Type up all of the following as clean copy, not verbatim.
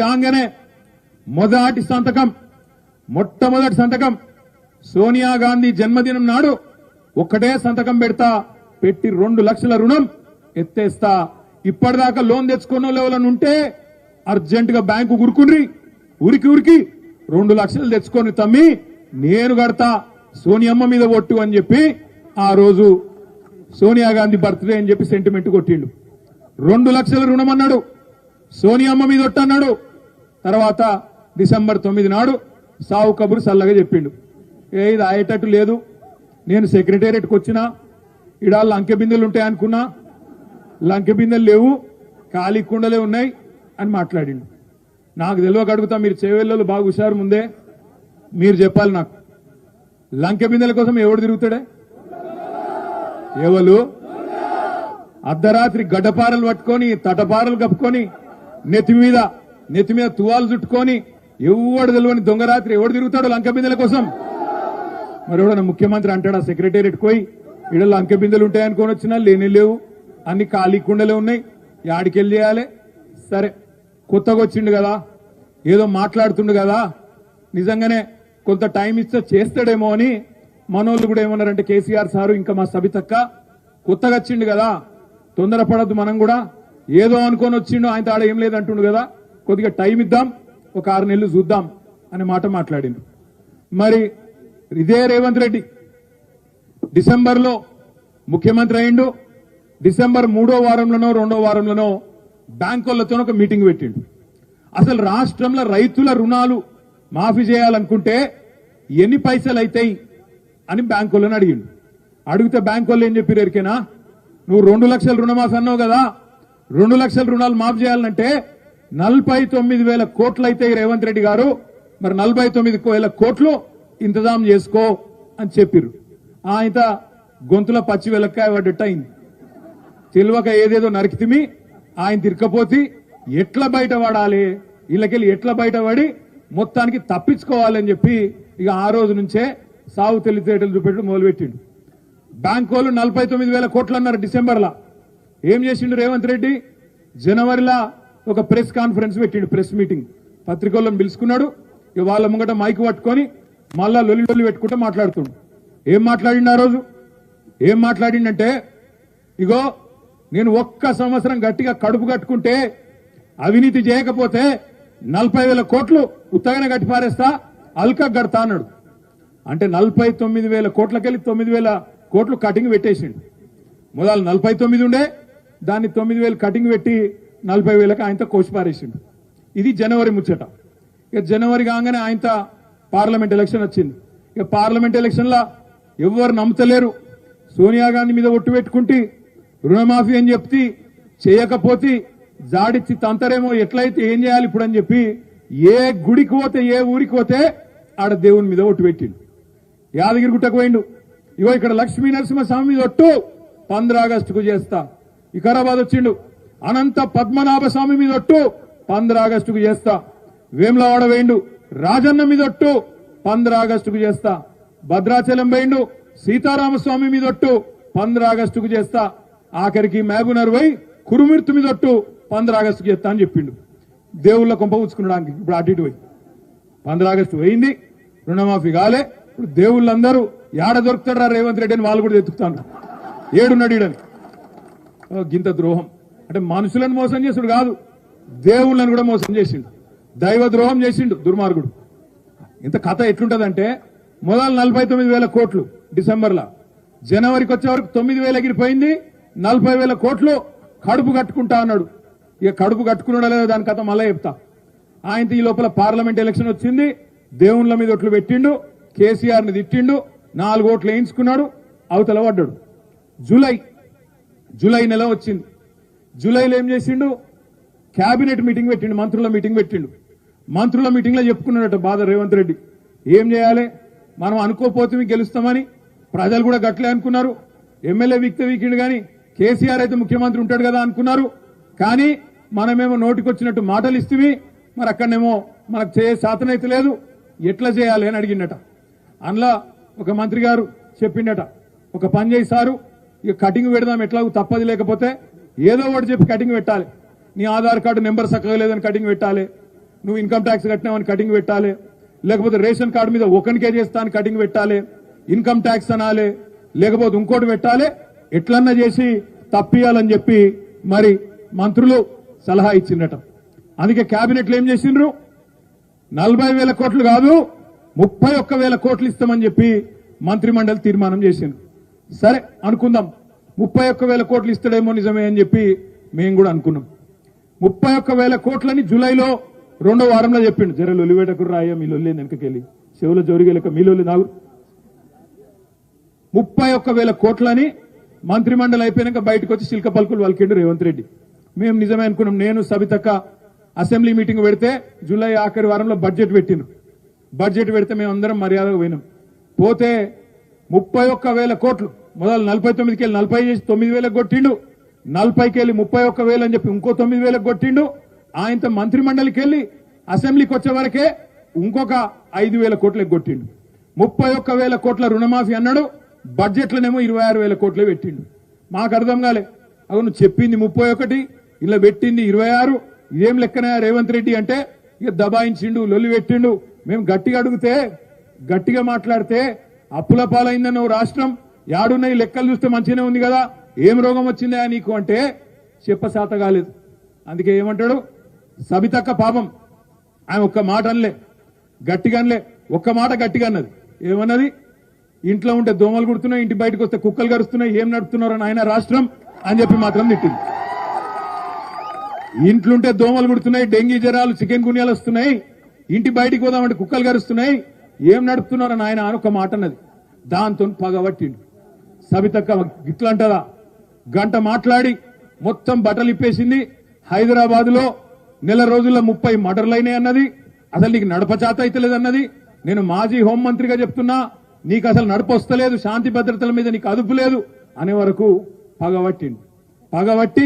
రాగానే మొట్టమొదటి సంతకం సోనియా గాంధీ జన్మదినం నాడు ఒక్కటే సంతకం పెట్టి 2 లక్షల రుణం ఎత్తేస్తా. ఇప్పటిదాకా లోన్ తెచ్చుకున్న లెవెల్ ఉంటే అర్జెంట్ గా బ్యాంకు ఉరికి 2 లక్షలు తెచ్చుకొని తమ్మి నేను కడతా సోనియమ్మ మీద ఒట్టు అని చెప్పి ఆ రోజు సోనియా గాంధీ బర్త్డే అని చెప్పి సెంటిమెంట్ కొట్టిండు. 2 లక్షల రుణం అన్నాడు, సోనియమ్మ మీద ఒట్టు అన్నాడు. తర్వాత డిసెంబర్ 9 నాడు సావు కబురు సల్లగా చెప్పిండు. ఇది అయ్యేటట్టు లేదు, నేను సెక్రటేరియట్కి వచ్చినా ఇడా లంకె బిందెలు ఉంటాయి అనుకున్నా, లంకె బిందెలు లేవు, ఖాళీ కుండలే ఉన్నాయి అని మాట్లాడిండు. నాకు తెలియక అడుగుతా, మీరు చేవెళ్ళలు బాగా హుషారు ముందే మీరు చెప్పాలి నాకు, లంకె బిందెల కోసం ఎవడు తిరుగుతాడే? ఎవరు అర్ధరాత్రి గడ్డపారలు పట్టుకొని తటపారలు కప్పుకొని నెత్తి మీద తువాలు చుట్టుకొని ఎవడు తెలియని దొంగరాత్రి ఎవడు తిరుగుతాడు లంక బిందెల కోసం? మరి ఎవడన్నా ముఖ్యమంత్రి అంటాడా సెక్రటేరియట్ పోయి ఇడ లంక బిందెలు ఉంటాయనుకొని వచ్చినా లేని లేవు, అన్ని ఖాళీ కుండలే ఉన్నాయి, యాడికెళ్ళి చేయాలి? సరే కొత్తగా వచ్చిండు కదా, ఏదో మాట్లాడుతుండు కదా, నిజంగానే కొంత టైం ఇస్తే చేస్తాడేమో అని మనోళ్ళు కూడా ఏమన్నారంటే, కేసీఆర్ సారు ఇంకా మా సబితక్క కొత్తగా వచ్చిండు కదా, తొందరపడద్దు, మనం కూడా ఏదో అనుకొని వచ్చిండు, ఆయన తాడ ఏం లేదంటుండు కదా, కొద్దిగా టైం ఇద్దాం, ఒక 6 నెలలు చూద్దాం అనే మాట మాట్లాడిండు. మరి ఇదే రేవంత్ రెడ్డి డిసెంబర్లో ముఖ్యమంత్రి అయిండు. డిసెంబర్ 3వ వారంలోనో 2వ వారంలోనో బ్యాంకులతో ఒక మీటింగ్ పెట్టిండు. అసలు రాష్ట్రంలో రైతుల రుణాలు మాఫీ చేయాలనుకుంటే ఎన్ని పైసలు అవుతాయి అని బ్యాంకులను అడిగిండు. అడిగితే బ్యాంకు ఏం చెప్పారు ఎరికేనా, నువ్వు 2 లక్షల రుణమాఫీ అన్నావు కదా, 2 లక్షల రుణాలు మాఫీ చేయాలంటే 49,000 కోట్లు అయితే రేవంత్ రెడ్డి గారు, మరి 49,000 కోట్లు ఇంతజాం చేసుకో అని చెప్పిర్రు. ఆయన గొంతుల పచ్చి వెలక్కాయ పడ్డట్టు అయింది. తెలియక ఏదేదో నరికితిమి, ఆయన తిరకపోతే ఎట్లా బయటపడాలి, వీళ్ళకెళ్ళి ఎట్లా బయటపడి మొత్తానికి తప్పించుకోవాలని చెప్పి ఇక ఆ రోజు నుంచే సాగు తెలివితేటలు చూపెట్టడం మొదలుపెట్టిండు. బ్యాంకు వాళ్ళు 49,000 కోట్లు అన్నారు డిసెంబర్లో. ఏం చేసిండు రేవంత్ రెడ్డి? జనవరిలో ఒక ప్రెస్ కాన్ఫరెన్స్ పెట్టిండు, ప్రెస్ మీటింగ్, పత్రికలను పిలుచుకున్నాడు. ఇక వాళ్ళ ముంగట మైక్ పట్టుకొని మళ్ళా లొల్లి పెట్టుకుంటూ మాట్లాడుతుండు. ఏం మాట్లాడిండు ఆ రోజు? ఏం మాట్లాడిండంటే, ఇగో నేను 1 సంవత్సరం గట్టిగా కడుపు కట్టుకుంటే అవినీతి చేయకపోతే 40,000 కోట్లు ఉత్తగానే కట్టి పారేస్తా, అల్కా గడతా అన్నాడు. అంటే 49,000 కోట్లకెళ్ళి 9,000 కోట్లు కటింగ్ పెట్టేసిండు. మొదలు 49 ఉండే, దాన్ని 9,000 కటింగ్ పెట్టి 40,000కి ఆయనతో కోసి పారేసిండు. ఇది జనవరి ముచ్చట. ఇక జనవరి కాగానే ఆయనతో పార్లమెంట్ ఎలక్షన్ వచ్చింది. ఇక పార్లమెంట్ ఎలక్షన్లో ఎవరు నమ్ముతలేరు, సోనియా గాంధీ మీద ఒట్టు పెట్టుకుంటే రుణమాఫీ అని చెప్తే చేయకపోతే జాడిచ్చి తంతరేమో, ఎట్లయితే ఏం చేయాలి ఇప్పుడు అని చెప్పి ఏ గుడికి పోతే ఏ ఊరికి పోతే ఆడ దేవుని మీద ఒట్టు పెట్టిండు. యాదగిరి గుట్టకు పోయిండు, ఇగో ఇక్కడ లక్ష్మీ నరసింహస్వామి మీద ఒట్టు 15 ఆగస్టుకు చేస్తా. వికారాబాద్ వచ్చిండు, అనంత పద్మనాభ స్వామి మీద ఒట్టు 15 ఆగస్టుకు చేస్తా. వేములవాడ వేయిండు, రాజన్న మీద ఒట్టు 15 ఆగస్టుకు చేస్తా. భద్రాచలం వేయిండు, సీతారామస్వామి మీద ఒట్టు 15 ఆగస్టుకు చేస్తా. ఆఖరికి మహబూబ్నగర్ పోయి కురుమిర్తు మీద ఒట్టు 15 ఆగస్టుకు చేస్తా అని చెప్పిండు. దేవుళ్ళ కొంప పుచ్చుకున్నాడు. ఇప్పుడు అటు ఇటు పోయి 15 ఆగస్టు పోయింది, రుణమాఫీ కాలే. ఇప్పుడు దేవుళ్ళందరూ ఏడ దొరుకుతాడా రేవంత్ రెడ్డి అని వాళ్ళు కూడా ఎత్తుకుతాను, ఏడున్నాడని. గింత ద్రోహం అంటే మనుషులను మోసం చేసుడు కాదు, దేవుళ్ళని కూడా మోసం చేసిండు, దైవ ద్రోహం చేసిండు దుర్మార్గుడు. ఇంత కథ ఎట్లుంటదంటే, మొదలు 49,000 కోట్లు డిసెంబర్లో, జనవరికి వచ్చే వరకు 9,000 ఎగిరిపోయింది, 40,000 కోట్లు కడుపు కట్టుకుంటా అన్నాడు. ఇక కడుపు కట్టుకున్నాడో లేదో దాని కథ మళ్ళీ చెప్తా. ఆయన ఈ లోపల పార్లమెంట్ ఎలక్షన్ వచ్చింది, దేవుళ్ళ మీద ఒట్లు పెట్టిండు, కేసీఆర్ని తిట్టిండు, 4 ఓట్లు వేయించుకున్నాడు, అవతల పడ్డాడు. జూలై నెల వచ్చింది. జూలైలో ఏం చేసిండు? క్యాబినెట్ మీటింగ్ పెట్టిండు, మంత్రుల మీటింగ్ పెట్టిండు. మంత్రుల మీటింగ్ లో చెప్పుకున్నాడట బాధ రేవంత్ రెడ్డి, ఏం చేయాలి, మనం అనుకోపోతే గెలుస్తామని ప్రజలు కూడా గట్లే అనుకున్నారు. ఎమ్మెల్యే వీక్కిండు కానీ కేసీఆర్ అయితే ముఖ్యమంత్రి ఉంటాడు కదా అనుకున్నారు. కానీ మనమేమో నోటికొచ్చినట్టు మాటలు ఇస్తే మరి అక్కడనేమో మనకు చేయ శాతనైతే లేదు, ఎట్లా చేయాలి అని అడిగిండట. అందులో ఒక మంత్రి గారు చెప్పిండట, ఒక పని చేయి సారు, ఇక కటింగ్ పెడదాం, ఎట్లాగూ తప్పది, లేకపోతే ఏదో ఒకటి చెప్పి కటింగ్ పెట్టాలి, నీ ఆధార్ కార్డు నెంబర్ చక్కగా లేదని కటింగ్ పెట్టాలి, నువ్వు ఇన్కమ్ ట్యాక్స్ కట్టినావని కటింగ్ పెట్టాలి, లేకపోతే రేషన్ కార్డు మీద ఒకనికే చేస్తా అని కటింగ్ పెట్టాలి, ఇన్కమ్ ట్యాక్స్ అనాలి, లేకపోతే ఇంకోటి పెట్టాలి, ఎట్లన్నా చేసి తప్పియాలని చెప్పి మరి మంత్రులు సలహా ఇచ్చిండట. అందుకే కేబినెట్లు ఏం చేసిండ్రు, 40,000 కోట్లు కాదు 31,000 కోట్లు ఇస్తామని చెప్పి మంత్రిమండలి తీర్మానం చేసిండ్రు. సరే అనుకుందాం, 31,000 కోట్లు ఇస్తాడేమో నిజమే అని చెప్పి మేము కూడా అనుకున్నాం. 31,000 కోట్లని జూలైలో 2వ వారంలో చెప్పిండు. జర లొలివేటకు రాయ మీ లొల్లి వెనకకెళ్ళి చెవుల జోరిగేలక మీ లొల్లి నాగు. 31,000 కోట్లని మంత్రిమండలి అయిపోయినాక బయటకు వచ్చి శిల్క పలుకులు వలికిండు రేవంత్ రెడ్డి. మేము నిజమే అనుకున్నాం. నేను సబితక్క అసెంబ్లీ మీటింగ్ పెడితే జూలై ఆఖరి వారంలో బడ్జెట్ పెట్టిండ్రు. బడ్జెట్ పెడితే మేము అందరం మర్యాదగా పోయినాం. పోతే 31,000 కోట్లు మొదలు 49కి వెళ్ళి 40 చేసి 9,000 కొట్టిండు, 40కి వెళ్ళి 31,000 అని చెప్పి ఇంకో 9,000 కొట్టిండు. ఆయనతో మంత్రిమండలికి వెళ్ళి అసెంబ్లీకి వచ్చే వరకే ఇంకొక 5,000 కోట్లకు కొట్టిండు. 31,000 కోట్ల రుణమాఫీ అన్నాడు, బడ్జెట్లోనేమో 26,000 కోట్లే పెట్టిండు. మాకు అర్థం కాలే. అవును చెప్పింది 31, ఇలా పెట్టింది 26, ఇదేం లెక్కన రేవంత్ రెడ్డి అంటే ఇక దబాయించిండు, లొల్లి పెట్టిండు. మేము గట్టిగా అడిగితే గట్టిగా మాట్లాడితే అప్పుల పాలైందన్న రాష్ట్రం యాడున్నాయి లెక్కలు చూస్తే మంచిగానే ఉంది కదా, ఏం రోగం వచ్చిందా నీకు అంటే చెప్పసాత కాలేదు. అందుకే ఏమంటాడు సబితక్క పాపం, ఆమె ఒక్క మాట అనలే, గట్టిగా అనలే, ఒక్క మాట గట్టిగా అన్నది. ఏమన్నది, ఇంట్లో ఉంటే దోమలు కుడుతున్నాయి, ఇంటి బయటకు వస్తే కుక్కలు గరుస్తున్నాయి, ఏం నడుపుతున్నారు ఆయన రాష్ట్రం అని చెప్పి మాత్రం తిట్టింది. ఇంట్లుంటే దోమలు కుడుతున్నాయి, డెంగీ జ్వరాలు చికెన్ గున్యాలు వస్తున్నాయి, ఇంటి బయటికి పోదామంటే కుక్కలు గరుస్తున్నాయి, ఏం నడుపుతున్నారని ఆయన ఒక మాట అన్నది. దాంతో పగబట్టిండు. సబితక్క ఇట్లా అంటదా, గంట మాట్లాడి మొత్తం బట్టలు ఇప్పేసింది. హైదరాబాద్ లో నెల రోజుల్లో 30 మర్డర్లైనాయి అన్నది. అసలు నీకు నడపచాత అయితే లేదన్నది. నేను మాజీ హోంమంత్రిగా చెప్తున్నా, నీకు అసలు నడపొస్తలేదు, శాంతి భద్రతల మీద నీకు అదుపు లేదు అనే వరకు పగబట్టిండు. పగబట్టి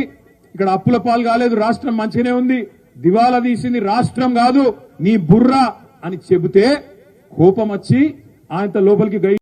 ఇక్కడ అప్పుల పాలు కాలేదు, రాష్ట్రం మంచిగానే ఉంది, దివాలా తీసింది రాష్ట్రం కాదు నీ బుర్ర అని చెబితే కోపం వచ్చి ఆయనతో లోపలికి